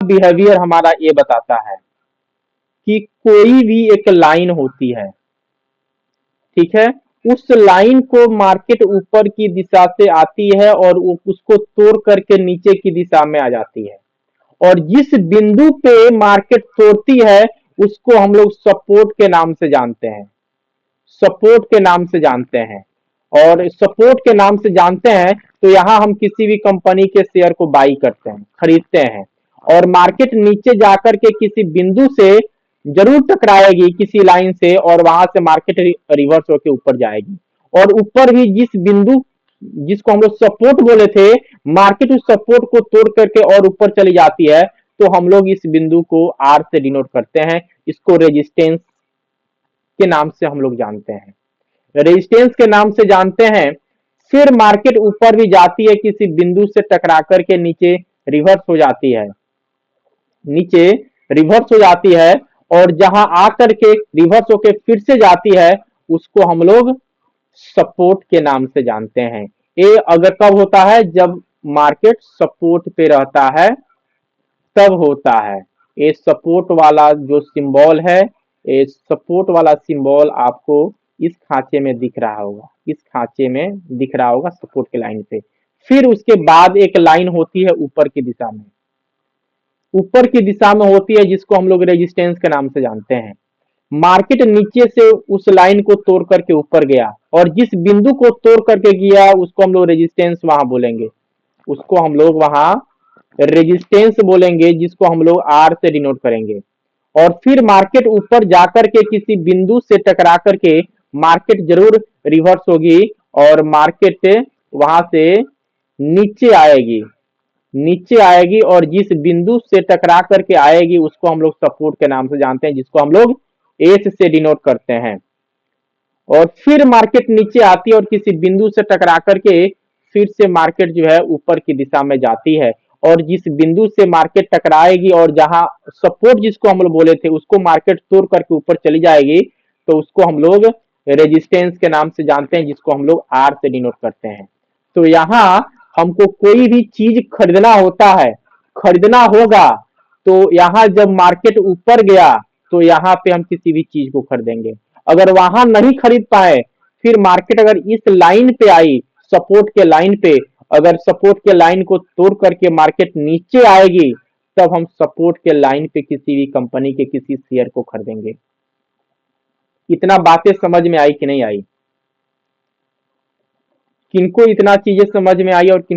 Behaviour हमारा ये बताता है कि कोई भी एक लाइन होती है, ठीक है, उस लाइन को मार्केट ऊपर की दिशा से आती है और उसको तोड़ करके नीचे की दिशा में आ जाती है, और जिस बिंदु पे मार्केट तोड़ती है उसको हम लोग सपोर्ट के नाम से जानते हैं, सपोर्ट के नाम से जानते हैं। और सपोर्ट के नाम से जानते हैं तो यहाँ हम किसी भी कंपनी के शेयर को बाई करते हैं, खरीदते हैं, और मार्केट नीचे जाकर के किसी बिंदु से जरूर टकराएगी किसी लाइन से, और वहां से मार्केट रिवर्स होकर ऊपर जाएगी। और ऊपर भी जिस बिंदु जिसको हम लोग सपोर्ट बोले थे, मार्केट उस सपोर्ट को तोड़ करके और ऊपर चली जाती है, तो हम लोग इस बिंदु को आर से डिनोट करते हैं, इसको रेजिस्टेंस के नाम से हम लोग जानते हैं, रेजिस्टेंस के नाम से जानते हैं। फिर मार्केट ऊपर भी जाती है, किसी बिंदु से टकरा करके नीचे रिवर्स हो जाती है, नीचे रिवर्स हो जाती है, और जहां आकर के रिवर्स होके फिर से जाती है उसको हम लोग सपोर्ट के नाम से जानते हैं। ये अगर कब होता है, जब मार्केट सपोर्ट पे रहता है तब होता है। ये सपोर्ट वाला जो सिंबल है, ये सपोर्ट वाला सिंबल आपको इस खांचे में दिख रहा होगा, इस खांचे में दिख रहा होगा सपोर्ट के लाइन पे। फिर उसके बाद एक लाइन होती है ऊपर की दिशा में, ऊपर की दिशा में होती है जिसको हम लोग रेजिस्टेंस के नाम से जानते हैं। मार्केट नीचे से उस लाइन को तोड़ करके ऊपर गया, और जिस बिंदु को तोड़ करके गया उसको हम लोग रेजिस्टेंस वहां बोलेंगे, उसको हम लोग वहां रेजिस्टेंस बोलेंगे, जिसको हम लोग आर से डिनोट करेंगे। और फिर मार्केट ऊपर जाकर के किसी बिंदु से टकरा करके मार्केट जरूर रिवर्स होगी, और मार्केट वहां से नीचे आएगी, नीचे आएगी, और जिस बिंदु से टकरा करके आएगी उसको हम लोग सपोर्ट के नाम से जानते हैं, जिसको हम लोग एस से डिनोट करते हैं। और फिर मार्केट नीचे आती है और किसी बिंदु से टकरा करके फिर से मार्केट जो है ऊपर की दिशा में जाती है, और जिस बिंदु से मार्केट टकराएगी और जहां सपोर्ट जिसको हम लोग बोले थे उसको मार्केट तोड़ करके ऊपर चली जाएगी, तो उसको हम लोग रेजिस्टेंस के नाम से जानते हैं, जिसको हम लोग आर से डिनोट करते हैं। तो यहाँ हमको कोई भी चीज खरीदना होता है, खरीदना होगा, तो यहाँ जब मार्केट ऊपर गया तो यहाँ पे हम किसी भी चीज को खरीदेंगे। अगर वहां नहीं खरीद पाए, फिर मार्केट अगर इस लाइन पे आई, सपोर्ट के लाइन पे, अगर सपोर्ट के लाइन को तोड़ करके मार्केट नीचे आएगी, तब हम सपोर्ट के लाइन पे किसी भी कंपनी के किसी शेयर को खरीदेंगे। इतना बातें समझ में आई कि नहीं आई? किनको इतना चीजें समझ में आई और किन